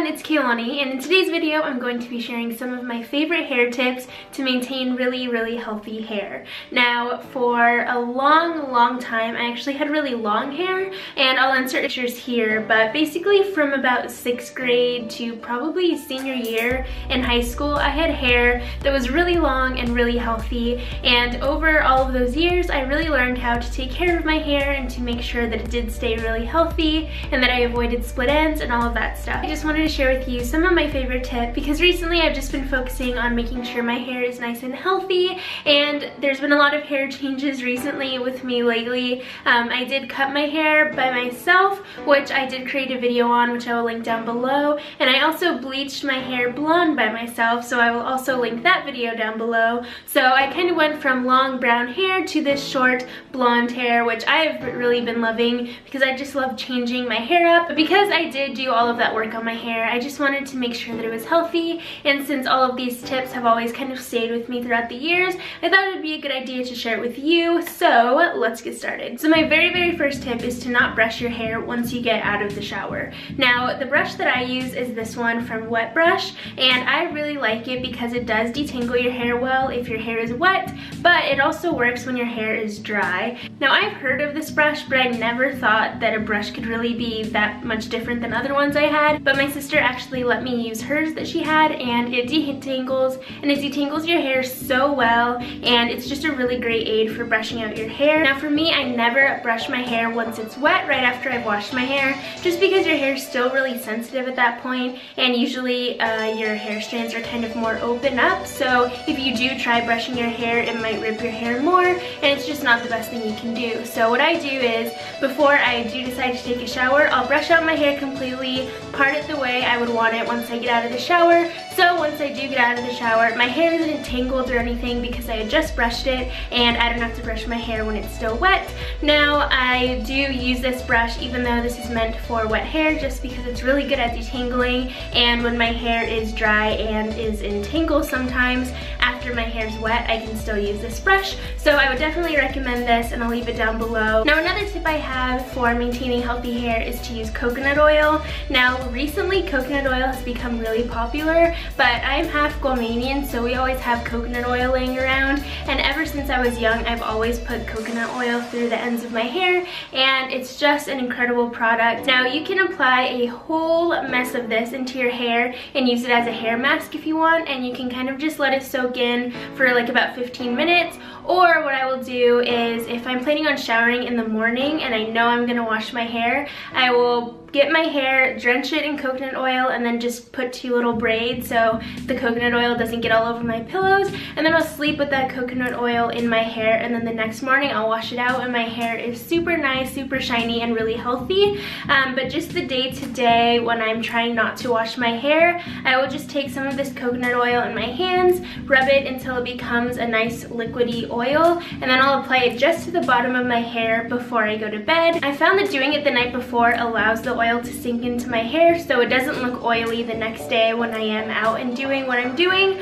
it's Kaylani, and in today's video I'm going to be sharing some of my favorite hair tips to maintain really healthy hair. Now, for a long time I actually had really long hair, and I'll insert pictures here, but basically from about 6th grade to probably senior year in high school I had hair that was really long and really healthy, and over all of those years I really learned how to take care of my hair and to make sure that it did stay really healthy and that I avoided split ends and all of that stuff. I just wanted to share with you some of my favorite tips because recently I've just been focusing on making sure my hair is nice and healthy, and there's been a lot of hair changes recently with me lately. I did cut my hair by myself, which I did create a video on, which I will link down below, and I also bleached my hair blonde by myself, so I will also link that video down below. So I kind of went from long brown hair to this short blonde hair, which I've really been loving because I just love changing my hair up. But because I did do all of that work on my hair, I just wanted to make sure that it was healthy, and since all of these tips have always kind of stayed with me throughout the years, I thought it would be a good idea to share it with you. So let's get started. So my very first tip is to not brush your hair once you get out of the shower. Now, the brush that I use is this one from Wet Brush, and I really like it because it does detangle your hair well if your hair is wet, but it also works when your hair is dry. Now, I've heard of this brush, but I never thought that a brush could really be that much different than other ones I had, but my sister actually let me use hers that she had, and it detangles your hair so well, and it's just a really great aid for brushing out your hair. Now, for me, I never brush my hair once it's wet right after I've washed my hair, just because your hair is still really sensitive at that point, and usually your hair strands are kind of more open up, so if you do try brushing your hair, it might rip your hair more, and it's just not the best thing you can do. So what I do is, before I do decide to take a shower, I'll brush out my hair completely, part it the way I would want it once I get out of the shower. So once I do get out of the shower, my hair isn't tangled or anything because I had just brushed it, and I don't have to brush my hair when it's still wet. Now, I do use this brush even though this is meant for wet hair, just because it's really good at detangling, and when my hair is dry and is in tangles sometimes after my hair is wet, I can still use this brush. So I would definitely recommend this, and I'll leave it down below. Now, another tip I have for maintaining healthy hair is to use coconut oil. Now, recently coconut oil has become really popular, but I'm half Guamanian, so we always have coconut oil laying around, and ever since I was young I've always put coconut oil through the ends of my hair, and it's just an incredible product. Now, you can apply a whole mess of this into your hair and use it as a hair mask if you want, and you can kind of just let it soak in for like about 15 minutes. Or what I will do is, if I'm planning on showering in the morning and I know I'm gonna wash my hair, I will get my hair, drench it in coconut oil, and then just put 2 little braids so the coconut oil doesn't get all over my pillows, and then I'll sleep with that coconut oil in my hair, and then the next morning I'll wash it out and my hair is super nice, super shiny, and really healthy. But just the day-to-day when I'm trying not to wash my hair, I will just take some of this coconut oil in my hands, rub it until it becomes a nice liquidy oil, and then I'll apply it just to the bottom of my hair before I go to bed. I found that doing it the night before allows the oil to sink into my hair so it doesn't look oily the next day when I am out and doing what I'm doing.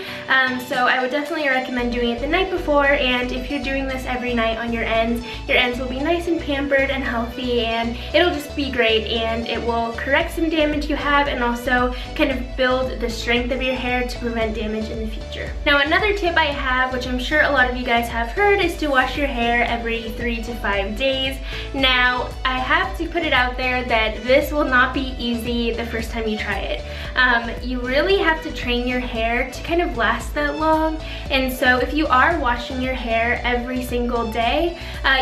So I would definitely recommend doing it the night before, and if you're doing this every night on your ends will be nice and pampered and healthy, and it'll just be great, and it will correct some damage you have and also kind of build the strength of your hair to prevent damage in the future. Now, another tip I have, which I'm sure a lot of you guys have heard, is to wash your hair every 3 to 5 days. Now, I have to put it out there that this will not be easy the first time you try it. You really have to train your hair to kind of last that long, and so if you are washing your hair every single day,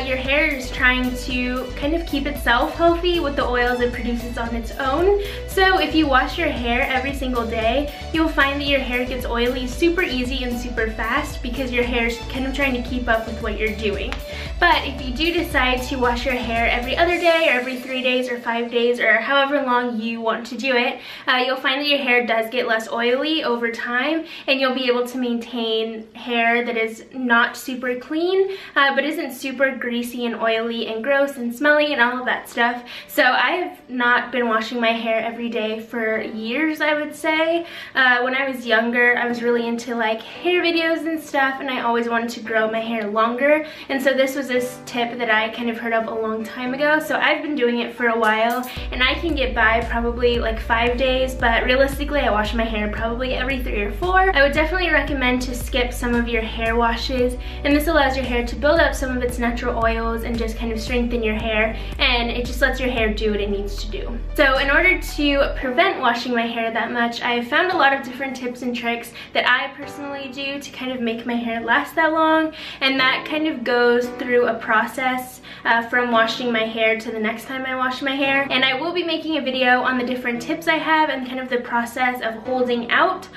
your hair is trying to kind of keep itself healthy with the oils it produces on its own. So if you wash your hair every single day, you'll find that your hair gets oily super easy and super fast because your hair is kind of trying to keep up with what you're doing. But if you do decide to wash your hair every other day, or every 3 days or 5 days, or however long you want to do it, you'll find that your hair does get less oily over time, and you'll be able to maintain hair that is not super clean, but isn't super greasy and oily and gross and smelly and all of that stuff. So I have not been washing my hair every day for years, I would say. When I was younger, I was really into like hair videos and stuff, and I always wanted to grow my hair longer, and so this was this tip that I kind of heard of a long time ago, so I've been doing it for a while, and I can get by probably like 5 days, but realistically I wash my hair probably every 3 or 4. I would definitely recommend to skip some of your hair washes, and this allows your hair to build up some of its natural oils and just kind of strengthen your hair, and it just lets your hair do what it needs to do. So in order to prevent washing my hair that much, I've found a lot of different tips and tricks that I personally do to kind of make my hair last that long, and that kind of goes through a process from washing my hair to the next time I wash my hair. And I will be making a video on the different tips I have and kind of the process of holding out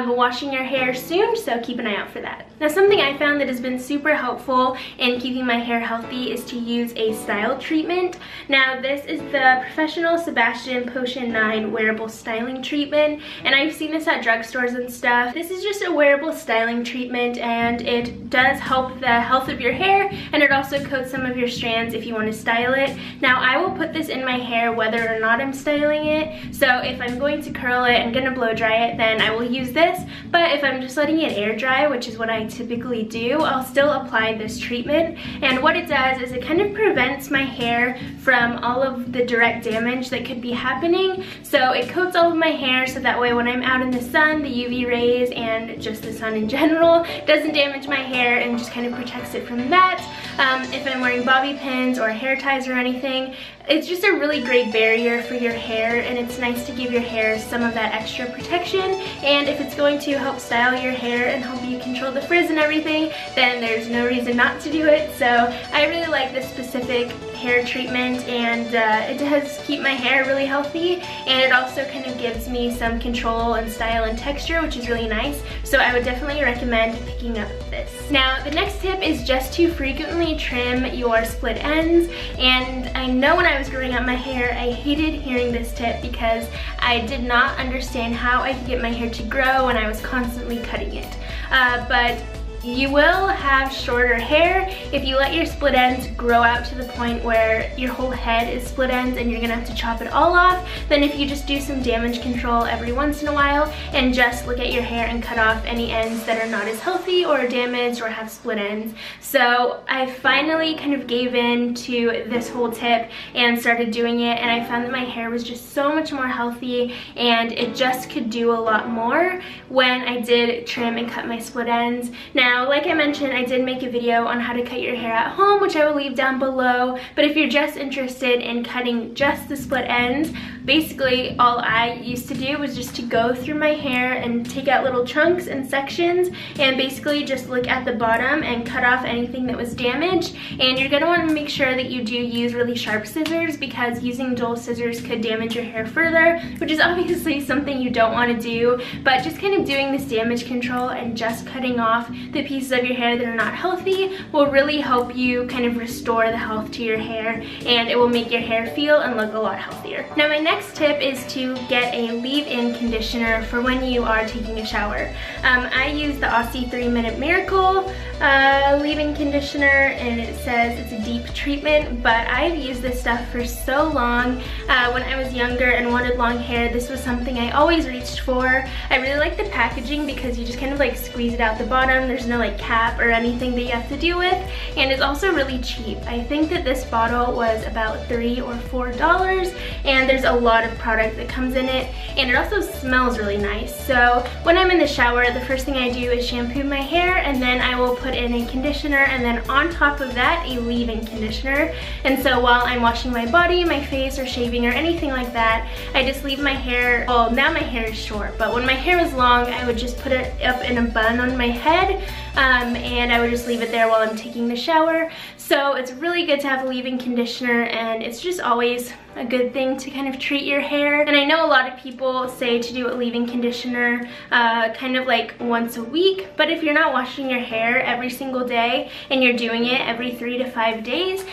washing your hair soon, so keep an eye out for that. Now, something I found that has been super helpful in keeping my hair healthy is to use a style treatment. Now, this is the Professional Sebastian Potion 9 wearable styling treatment, and I've seen this at drugstores and stuff. This is just a wearable styling treatment, and it does help the health of your hair, and it also coats some of your strands if you want to style it. Now, I will put this in my hair whether or not I'm styling it, so if I'm going to curl it and gonna blow dry it, then I will use this, but if I'm just letting it air dry, which is what I typically do, I'll still apply this treatment. And what it does is it kind of prevents my hair from all of the direct damage that could be happening. So it coats all of my hair so that way when I'm out in the sun, the UV rays and just the sun in general doesn't damage my hair and just kind of protects it from that. If I'm wearing bobby pins or hair ties or anything, it's just a really great barrier for your hair, and it's nice to give your hair some of that extra protection. And if it's going to help style your hair and help you control the frizz and everything, then there's no reason not to do it. So I really like this specific hair treatment, and it does keep my hair really healthy, and it also kind of gives me some control and style and texture, which is really nice. So I would definitely recommend picking up this. Now, the next tip is just to frequently trim your split ends. And I know when I was growing up my hair, I hated hearing this tip because I did not understand how I could get my hair to grow when I was constantly cutting it. But you will have shorter hair if you let your split ends grow out to the point where your whole head is split ends and you're gonna have to chop it all off, than if you just do some damage control every once in a while and just look at your hair and cut off any ends that are not as healthy or damaged or have split ends. So I finally kind of gave in to this whole tip and started doing it, and I found that my hair was just so much more healthy, and it just could do a lot more when I did trim and cut my split ends. Now, like I mentioned, I did make a video on how to cut your hair at home, which I will leave down below, but if you're just interested in cutting just the split ends, basically all I used to do was just to go through my hair and take out little chunks and sections and basically just look at the bottom and cut off anything that was damaged. And you're gonna want to make sure that you do use really sharp scissors, because using dull scissors could damage your hair further, which is obviously something you don't want to do. But just kind of doing this damage control and just cutting off the pieces of your hair that are not healthy will really help you kind of restore the health to your hair, and it will make your hair feel and look a lot healthier. Now, my next tip is to get a leave-in conditioner for when you are taking a shower. I use the Aussie 3-Minute Miracle leave-in conditioner, and it says it's a deep treatment, but I've used this stuff for so long. When I was younger and wanted long hair, this was something I always reached for. I really like the packaging because you just kind of like squeeze it out the bottom. There's no like cap or anything that you have to deal with, and it's also really cheap. I think that this bottle was about $3 or $4, and there's a lot of product that comes in it, and it also smells really nice. So when I'm in the shower, the first thing I do is shampoo my hair, and then I will put in a conditioner, and then on top of that, a leave-in conditioner. And so while I'm washing my body, my face, or shaving or anything like that, I just leave my hair, well, now my hair is short, but when my hair was long, I would just put it up in a bun on my head, and I would just leave it there while I'm taking the shower. So it's really good to have a leave-in conditioner, and it's just always a good thing to kind of treat your hair. And I know a lot of people say to do a leave-in conditioner kind of like once a week, but if you're not washing your hair every single day and you're doing it every 3 to 5 days,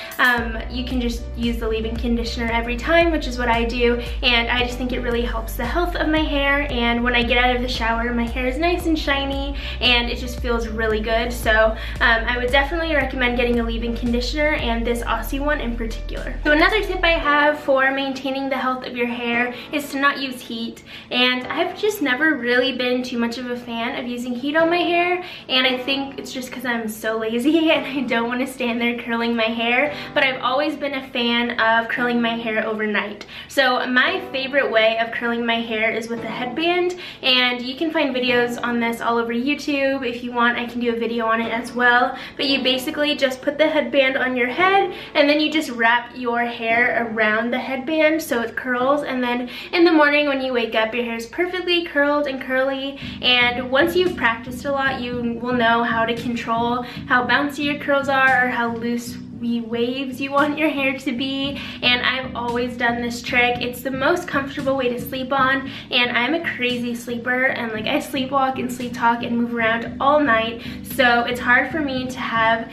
you can just use the leave-in conditioner every time, which is what I do, and I just think it really helps the health of my hair. And when I get out of the shower, my hair is nice and shiny, and it just feels really good. So I would definitely recommend getting a leave-in conditioner, and this Aussie one in particular. So another tip I have for maintaining the health of your hair is to not use heat. And I've just never really been too much of a fan of using heat on my hair, and I think it's just because I'm so lazy and I don't want to stand there curling my hair, but I've always been a fan of curling my hair overnight. So my favorite way of curling my hair is with a headband, and you can find videos on this all over YouTube. If you want, I can do a video on it as well. But you basically just put the headband on your head, and then you just wrap your hair around the headband so it curls, and then in the morning when you wake up, your hair is perfectly curled and curly. And once you've practiced a lot, you will know how to control how bouncy your curls are or how loose waves you want your hair to be. And I've always done this trick. It's the most comfortable way to sleep on, and I'm a crazy sleeper, and like I sleepwalk and sleep talk and move around all night, so it's hard for me to have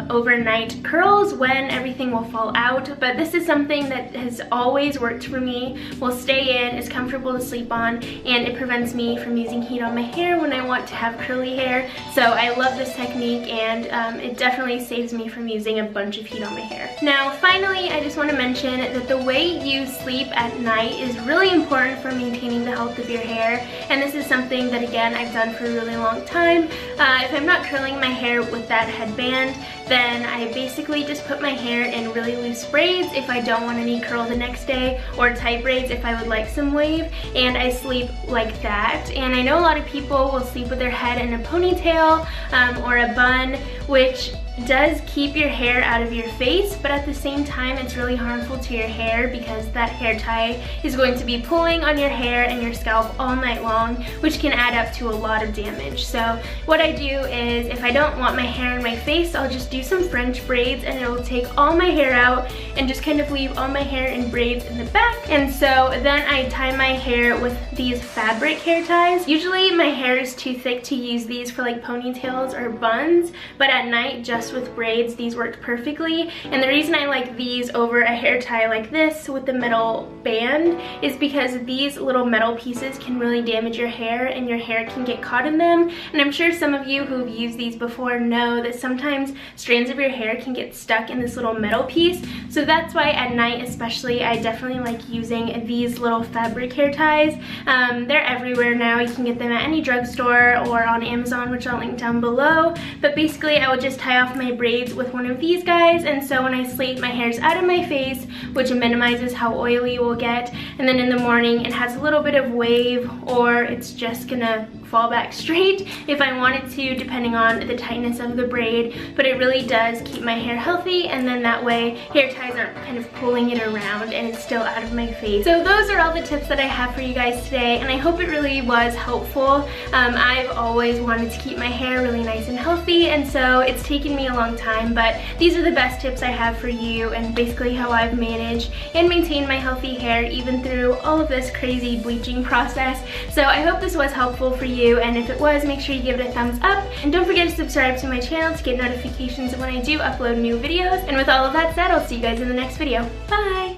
overnight curls when everything will fall out. But this is something that has always worked for me, will stay in, is comfortable to sleep on, and it prevents me from using heat on my hair when I want to have curly hair. So I love this technique, and it definitely saves me from using a bunch of heat on my hair. Now finally, I just want to mention that the way you sleep at night is really important for maintaining the health of your hair, and this is something that again I've done for a really long time. If I'm not curling my hair with that headband, then I basically just put my hair in really loose braids if I don't want any curl the next day, or tight braids if I would like some wave, and I sleep like that. And I know a lot of people will sleep with their head in a ponytail or a bun, which does keep your hair out of your face, but at the same time it's really harmful to your hair because that hair tie is going to be pulling on your hair and your scalp all night long, which can add up to a lot of damage. So what I do is, if I don't want my hair in my face, I'll just do some French braids, and it'll take all my hair out and just kind of leave all my hair in braids in the back. And so then I tie my hair with these fabric hair ties. Usually my hair is too thick to use these for like ponytails or buns, but at night, just with braids, these worked perfectly. And the reason I like these over a hair tie like this with the metal band is because these little metal pieces can really damage your hair, and your hair can get caught in them. And I'm sure some of you who've used these before know that sometimes strands of your hair can get stuck in this little metal piece. So that's why at night especially, I definitely like using these little fabric hair ties. They're everywhere now. You can get them at any drugstore or on Amazon, which I'll link down below. But basically I would just tie off my braids with one of these guys, and so when I sleep, my hair's out of my face, which minimizes how oily it will get, and then in the morning it has a little bit of wave, or it's just gonna fall back straight if I wanted to, depending on the tightness of the braid. But it really does keep my hair healthy, and then that way hair ties aren't kind of pulling it around and it's still out of my face. So those are all the tips that I have for you guys today, and I hope it really was helpful. I've always wanted to keep my hair really nice and healthy, and so it's taken me a long time, but these are the best tips I have for you, and basically how I've managed and maintained my healthy hair even through all of this crazy bleaching process. So I hope this was helpful for you, and if it was, make sure you give it a thumbs up, and don't forget to subscribe to my channel to get notifications when I do upload new videos. And with all of that said, I'll see you guys in the next video. Bye!